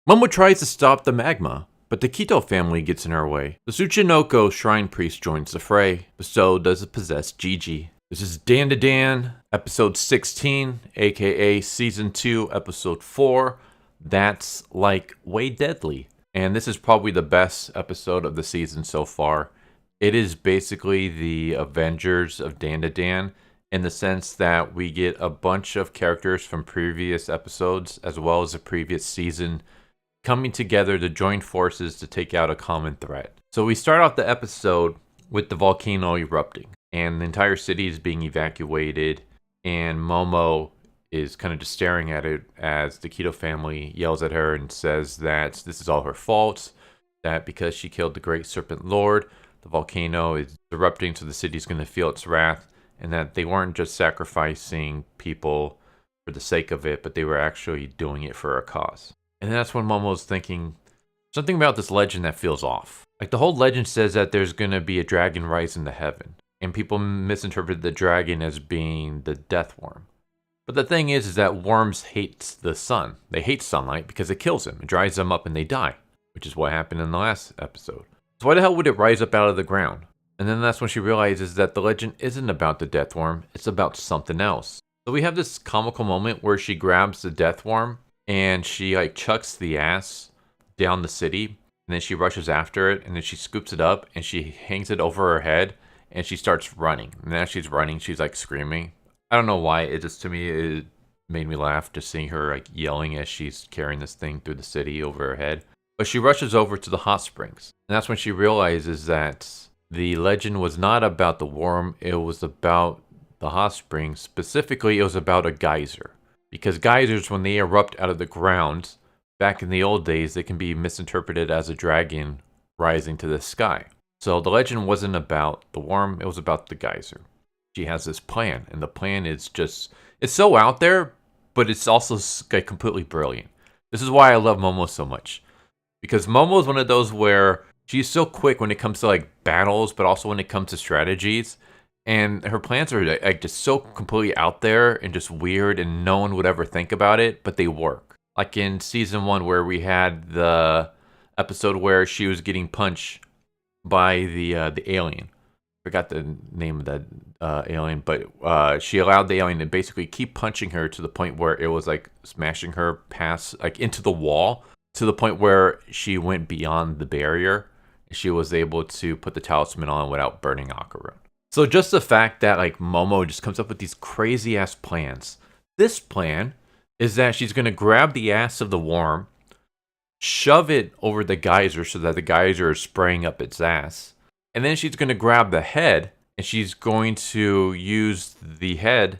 Momo tries to stop the magma, but the Kito family gets in her way. The Tsuchinoko shrine priest joins the fray, but so does the possessed Jiji. This is Dandadan, episode 16, aka season 2, episode 4. That's like way deadly. And this is probably the best episode of the season so far. It is basically the Avengers of Dandadan in the sense that we get a bunch of characters from previous episodes as well as the previous season coming together to join forces to take out a common threat. So we start off the episode with the volcano erupting and the entire city is being evacuated, and Momo is kind of just staring at it as the Kito family yells at her and says that this is all her fault, that because she killed the great serpent lord, the volcano is erupting, so the city's going to feel its wrath, and that they weren't just sacrificing people for the sake of it, but they were actually doing it for a cause. And that's when Momo's thinking, something about this legend that feels off. Like the whole legend says that there's going to be a dragon rising to heaven, and people misinterpret the dragon as being the death worm. But the thing is that worms hate the sun. They hate sunlight because it kills them. It dries them up and they die, which is what happened in the last episode. So why the hell would it rise up out of the ground? And then that's when she realizes that the legend isn't about the death worm, it's about something else. So we have this comical moment where she grabs the death worm and she like chucks the ass down the city, and then she rushes after it, and then she scoops it up and she hangs it over her head and she starts running. And as she's running, she's like screaming. I don't know why, it just, to me, it made me laugh just seeing her like yelling as she's carrying this thing through the city over her head. But she rushes over to the hot springs, and that's when she realizes that the legend was not about the worm, it was about the hot springs. Specifically, it was about a geyser. Because geysers, when they erupt out of the ground, back in the old days, they can be misinterpreted as a dragon rising to the sky. So the legend wasn't about the worm, it was about the geyser. She has this plan, and the plan is just, it's so out there, but it's also like completely brilliant. This is why I love Momo so much. Because Momo is one of those where she's so quick when it comes to like battles, but also when it comes to strategies. And her plans are like just so completely out there and just weird, and no one would ever think about it, but they work. Like in season 1 where we had the episode where she was getting punched by the alien. Forgot the name of that alien, but she allowed the alien to basically keep punching her to the point where it was like smashing her past like into the wall, to the point where she went beyond the barrier. She was able to put the talisman on without burning Akarun. So just the fact that like Momo just comes up with these crazy ass plans. This plan is that she's going to grab the ass of the worm, shove it over the geyser so that the geyser is spraying up its ass. And then she's going to grab the head, and she's going to use the head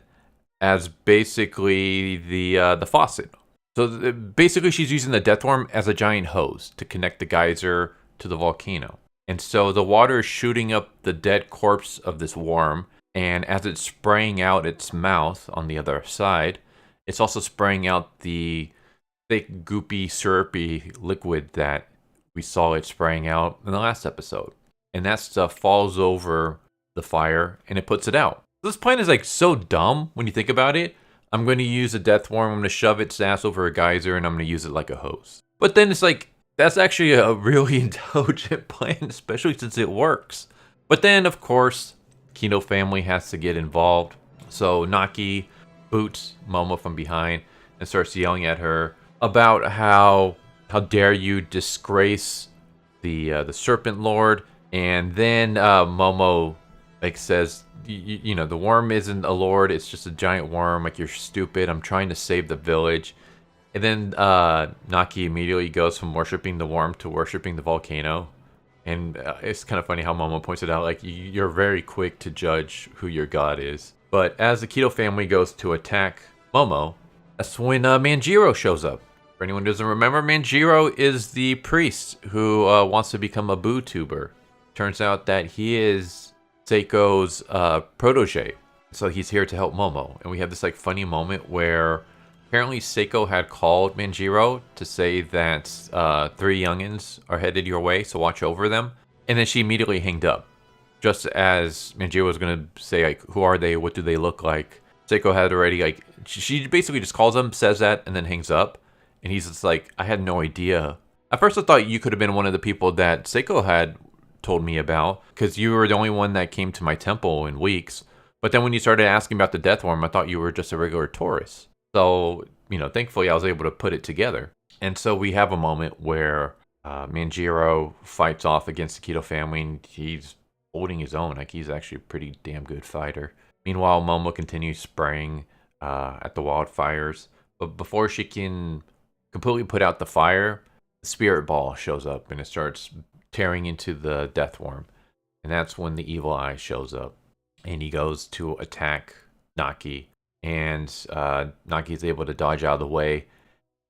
as basically the faucet. So basically she's using the death worm as a giant hose to connect the geyser to the volcano. And so the water is shooting up the dead corpse of this worm, and as it's spraying out its mouth on the other side, it's also spraying out the thick, goopy, syrupy liquid that we saw it spraying out in the last episode. And that stuff falls over the fire and it puts it out. This plan is like so dumb when you think about it. I'm going to use a death worm, I'm going to shove its ass over a geyser, and I'm going to use it like a hose. But then it's like, that's actually a really intelligent plan, especially since it works. But then, of course, Kito family has to get involved. So Naki boots Momo from behind and starts yelling at her about how dare you disgrace the serpent lord. And then Momo like says, you know, the worm isn't a lord, it's just a giant worm, like you're stupid, I'm trying to save the village. And then Naki immediately goes from worshipping the worm to worshipping the volcano. And it's kind of funny how Momo points it out, like you're very quick to judge who your god is. But as the Kito family goes to attack Momo, that's when Manjiro shows up. For anyone who doesn't remember, Manjiro is the priest who wants to become a bootuber. Turns out that he is Seiko's protege, so he's here to help Momo. And we have this like funny moment where apparently Seiko had called Manjiro to say that 3 youngins are headed your way, so watch over them. And then she immediately hanged up, just as Manjiro was gonna say like, who are they, what do they look like? Seiko had already like, she basically just calls them, says that, and then hangs up. And he's just like, I had no idea. At first I thought you could have been one of the people that Seiko had told me about, because you were the only one that came to my temple in weeks. But then when you started asking about the death worm, I thought you were just a regular tourist. So, thankfully I was able to put it together. And so we have a moment where Manjiro fights off against the Kito family, and he's holding his own. Like, he's actually a pretty damn good fighter. Meanwhile, Momo continues spraying at the wildfires. But before she can completely put out the fire, the spirit ball shows up and it starts tearing into the death worm. And that's when the evil eye shows up. And he goes to attack Naki. And Naki is able to dodge out of the way.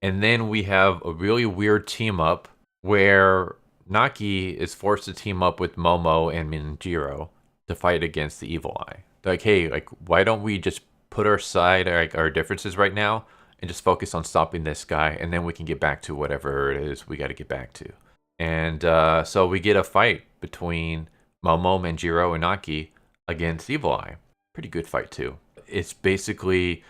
And then we have a really weird team up where Naki is forced to team up with Momo and Manjiro to fight against the evil eye. They're like, hey, why don't we just put aside our differences right now and just focus on stopping this guy, and then we can get back to whatever it is we got to get back to. And so we get a fight between Momo, Manjiro, and Naki against Evil Eye. Pretty good fight too. It's basically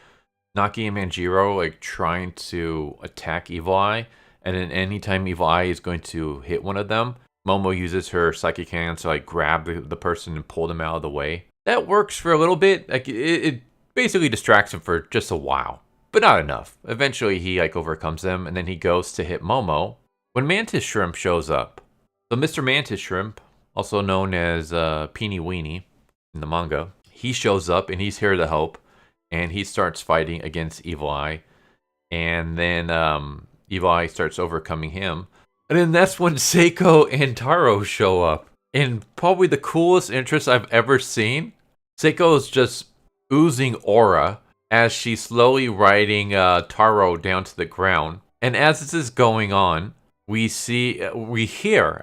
Naki and Manjiro trying to attack Evil Eye, and then anytime Evil Eye is going to hit one of them, Momo uses her psychic hands to grab the person and pull them out of the way. That works for a little bit. It basically distracts him for just a while, but not enough. Eventually he overcomes them, and then he goes to hit Momo when Mantis Shrimp shows up. So Mr. Mantis Shrimp, also known as Peeny Weenie in the manga, he shows up and he's here to help, and he starts fighting against Evil Eye, and then Evil Eye starts overcoming him. And then that's when Seiko and Taro show up. And probably the coolest entrance I've ever seen. Seiko is just oozing aura as she's slowly riding Taro down to the ground. And as this is going on, we hear,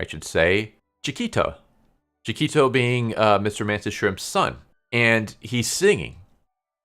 Chiquito. Chiquito being Mr. Mantis Shrimp's son. And he's singing.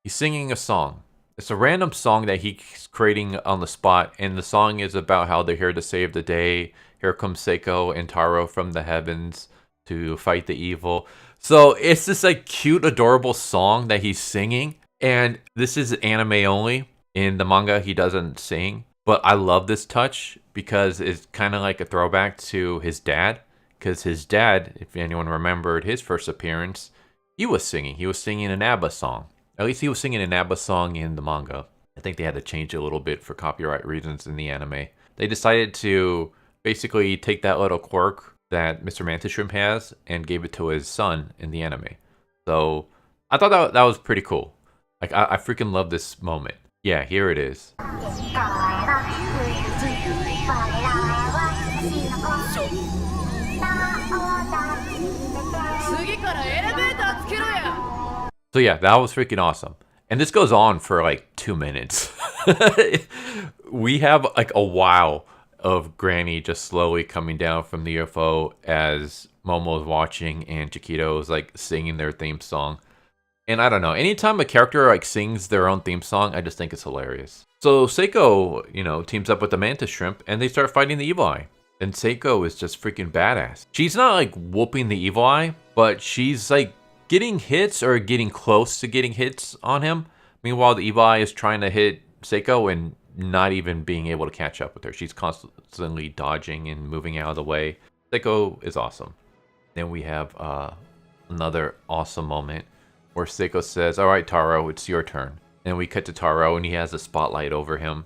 He's singing a song. It's a random song that he's creating on the spot. And the song is about how they're here to save the day. Here comes Seiko and Taro from the heavens to fight the evil. So it's this cute, adorable song that he's singing. And this is anime only. In the manga, he doesn't sing. But I love this touch because it's kind of like a throwback to his dad. Because his dad, if anyone remembered his first appearance, he was singing. He was singing an ABBA song. At least he was singing an ABBA song in the manga. I think they had to change it a little bit for copyright reasons in the anime. They decided to basically take that little quirk that Mr. Mantis Shrimp has and gave it to his son in the anime. So I thought that was pretty cool. I freaking love this moment. Yeah, here it is. So yeah, that was freaking awesome. And this goes on for 2 minutes. We have a while of Granny just slowly coming down from the UFO as Momo is watching and Chiquito is singing their theme song. And I don't know, anytime a character sings their own theme song, I just think it's hilarious. So Seiko, teams up with the Mantis Shrimp and they start fighting the Evil Eye. And Seiko is just freaking badass. She's not whooping the Evil Eye, but she's getting hits or getting close to getting hits on him. Meanwhile, the Evil Eye is trying to hit Seiko and not even being able to catch up with her. She's constantly dodging and moving out of the way. Seiko is awesome. Then we have another awesome moment where Seiko says, all right, Taro, it's your turn. And we cut to Taro and he has a spotlight over him.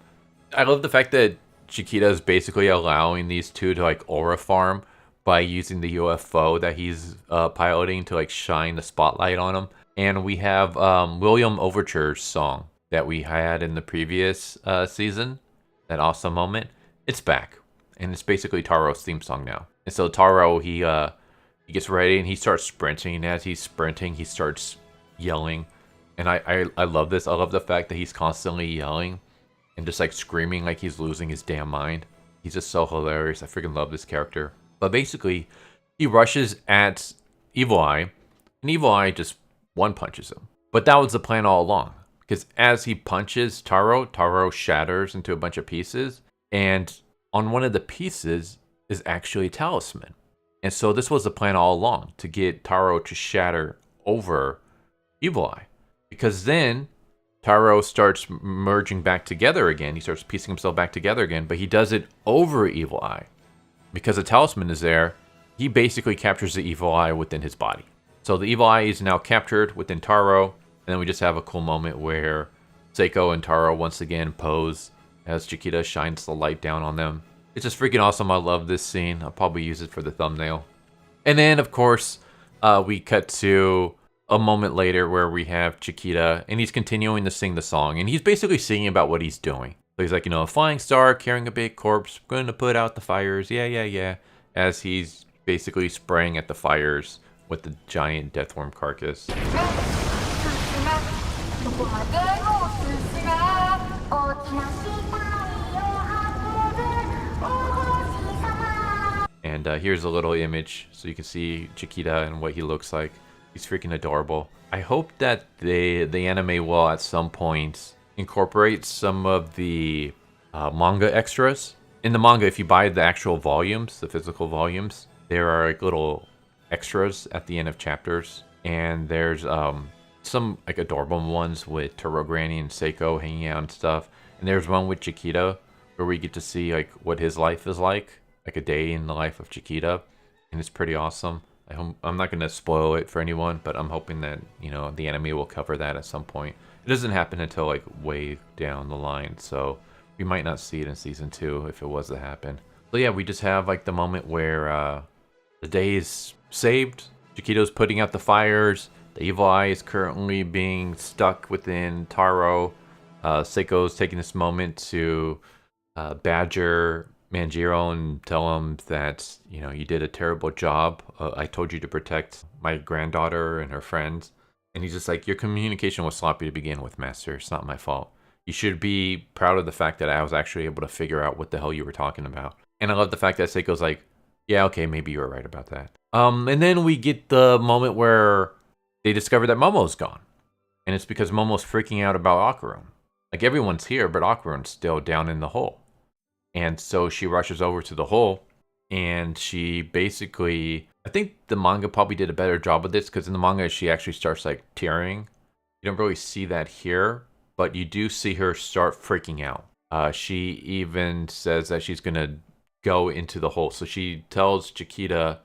I love the fact that Chiquita is basically allowing these two to aura farm by using the UFO that he's piloting to shine the spotlight on him. And we have William Overture's song that we had in the previous season, that awesome moment. It's back, and it's basically Taro's theme song now. And so Taro, he gets ready and he starts sprinting. As he's sprinting, he starts yelling, and I love this. I love the fact that he's constantly yelling and just screaming like he's losing his damn mind. He's just so hilarious. I freaking love this character. But basically, he rushes at Evil Eye, and Evil Eye just one punches him. But that was the plan all along. Because as he punches Taro, Taro shatters into a bunch of pieces. And on one of the pieces is actually a talisman. And so this was the plan all along, to get Taro to shatter over Evil Eye. Because then Taro starts merging back together again. He starts piecing himself back together again, but he does it over Evil Eye. Because the talisman is there, he basically captures the Evil Eye within his body. So the Evil Eye is now captured within Taro, and then we just have a cool moment where Seiko and Taro once again pose as Chiquita shines the light down on them. It's just freaking awesome. I love this scene. I'll probably use it for the thumbnail. And then, of course, we cut to a moment later where we have Chiquita, and he's continuing to sing the song, and he's basically singing about what he's doing. So he's like, a flying star carrying a big corpse, going to put out the fires, yeah, as he's basically spraying at the fires with the giant deathworm carcass. And here's a little image so you can see Chiquita and what he looks like. He's freaking adorable. I hope that the anime will at some point incorporate some of the manga extras. In the manga, if you buy the actual volumes, the physical volumes, there are like little extras at the end of chapters. And there's some like adorable ones with Taro Granny and Seiko hanging out and stuff. And there's one with Chiquita where we get to see like what his life is like a day in the life of Chiquita. And it's pretty awesome. I'm not going to spoil it for anyone, but I'm hoping that, the anime will cover that at some point. It doesn't happen until like way down the line, so we might not see it in season 2 if it was to happen. So yeah, we just have like the moment where the day is saved. Chiquito's putting out the fires. The Evil Eye is currently being stuck within Taro. Seiko's taking this moment to badger Manjiro and tell him that, you did a terrible job. I told you to protect my granddaughter and her friends. And he's just like, your communication was sloppy to begin with, Master. It's not my fault. You should be proud of the fact that I was actually able to figure out what the hell you were talking about. And I love the fact that Seiko's like, yeah, okay, maybe you were right about that. And then we get the moment where they discover that Momo's gone. And it's because Momo's freaking out about Okarun. Like, everyone's here, but Okarun's still down in the hole. And so she rushes over to the hole, and she basically, I think the manga probably did a better job of this, because in the manga she actually starts like tearing. You don't really see that here, but you do see her start freaking out. She even says that she's gonna go into the hole. So she tells Chiquita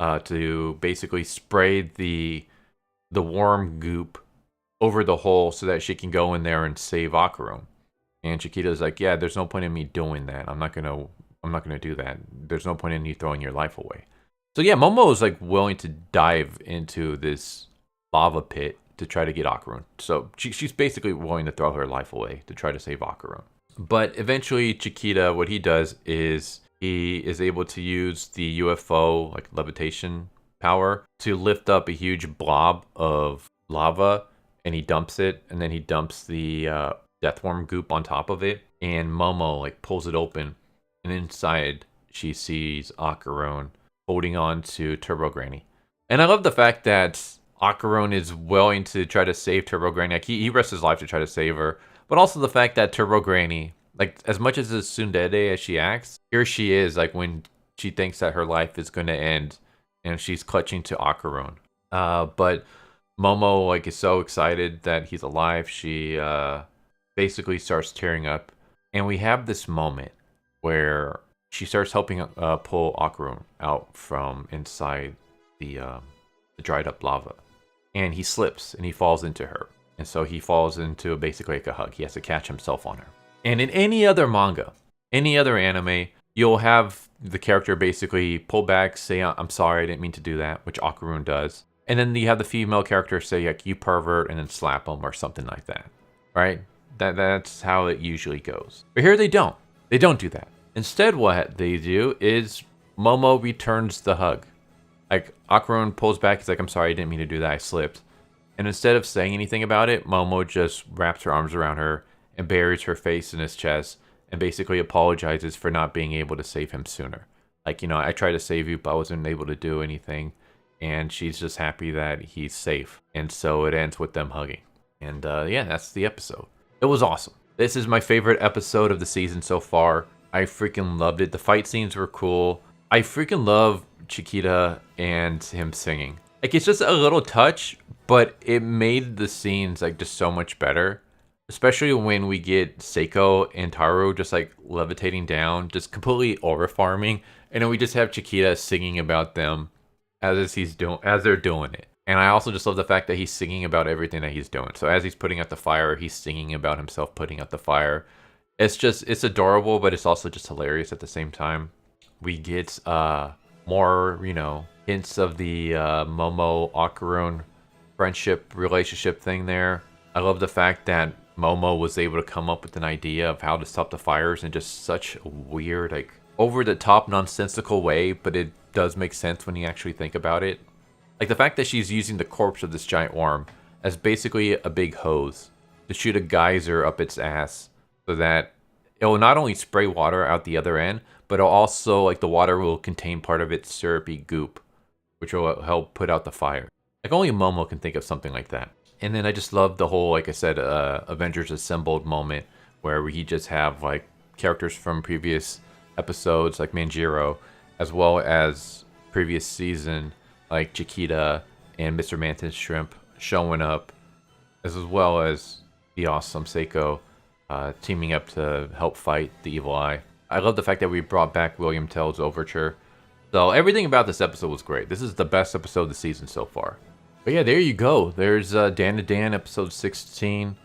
to basically spray the worm goop over the hole so that she can go in there and save Okarun. And Chiquita's like, yeah, there's no point in me doing that. I'm not gonna do that. There's no point in you throwing your life away. So yeah, Momo is like willing to dive into this lava pit to try to get Okarun. So she's basically willing to throw her life away to try to save Okarun. But eventually Chiquita, what he does is he is able to use the UFO like levitation power to lift up a huge blob of lava, and he dumps it, and then he dumps the deathworm goop on top of it, and Momo like pulls it open, and inside she sees Okarun holding on to Turbo Granny. And I love the fact that Okarun is willing to try to save Turbo Granny. Like he risks his life to try to save her, but also the fact that Turbo Granny, like as much as a tsundere as she acts, here she is like when she thinks that her life is going to end, and she's clutching to Okarun. But Momo like is so excited that he's alive. She basically starts tearing up, and we have this moment where she starts helping pull Okarun out from inside the dried up lava, and he slips and he falls into her, and so he falls into basically like a hug. He has to catch himself on her. And in any other manga, any other anime, you'll have the character basically pull back, say, I'm sorry, I didn't mean to do that, which Okarun does. And then you have the female character say, like, you pervert, and then slap him or something like that, right? That's how it usually goes. But here they don't. They don't do that. Instead, what they do is Momo returns the hug. Like, Okarun pulls back, he's like, I'm sorry, I didn't mean to do that, I slipped. And instead of saying anything about it, Momo just wraps her arms around her and buries her face in his chest and basically apologizes for not being able to save him sooner. Like, I tried to save you, but I wasn't able to do anything. And she's just happy that he's safe. And so it ends with them hugging. And yeah, that's the episode. It was awesome. This is my favorite episode of the season so far. I freaking loved it. The fight scenes were cool. I freaking love Chiquita and him singing. Like, it's just a little touch, but it made the scenes like just so much better. Especially when we get Seiko and Taro just like levitating down, just completely over farming, and then we just have Chiquita singing about them as they're doing it. And I also just love the fact that he's singing about everything that he's doing. So as he's putting out the fire, he's singing about himself putting out the fire. It's adorable, but it's also just hilarious at the same time. We get more, hints of the Momo Okarun friendship relationship thing there. I love the fact that Momo was able to come up with an idea of how to stop the fires in just such a weird, like, over-the-top, nonsensical way, but it does make sense when you actually think about it. Like the fact that she's using the corpse of this giant worm as basically a big hose to shoot a geyser up its ass so that it will not only spray water out the other end, but it'll also, like, the water will contain part of its syrupy goop, which will help put out the fire. Like, only Momo can think of something like that. And then I just love the whole, like I said, Avengers Assembled moment where we just have, like, characters from previous episodes, like Manjiro, as well as previous season, like Chiquita and Mr. Mantis Shrimp showing up, as well as the awesome Seiko teaming up to help fight the Evil Eye. I love the fact that we brought back William Tell's Overture. So everything about this episode was great. This is the best episode of the season so far. But yeah, there you go. There's Dandadan episode 16,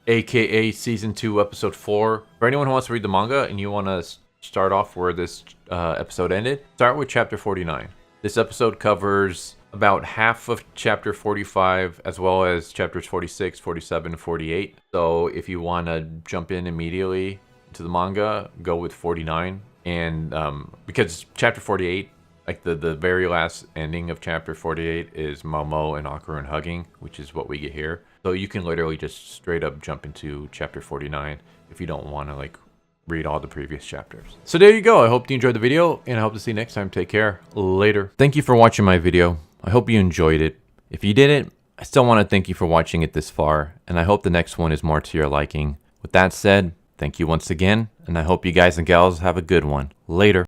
aka season 2 episode 4. For anyone who wants to read the manga and you want to start off where this episode ended, start with chapter 49. This episode covers about half of chapter 45 as well as chapters 46, 47, and 48. So if you want to jump in immediately to the manga, go with 49. And because chapter 48, like the very last ending of chapter 48 is Momo and Okarun hugging, which is what we get here. So you can literally just straight up jump into chapter 49 if you don't want to like read all the previous chapters. So there you go. I hope you enjoyed the video, and I hope to see you next time. Take care. Later. Thank you for watching my video. I hope you enjoyed it. If you didn't, I still want to thank you for watching it this far, and I hope the next one is more to your liking. With that said, thank you once again, and I hope you guys and gals have a good one. Later.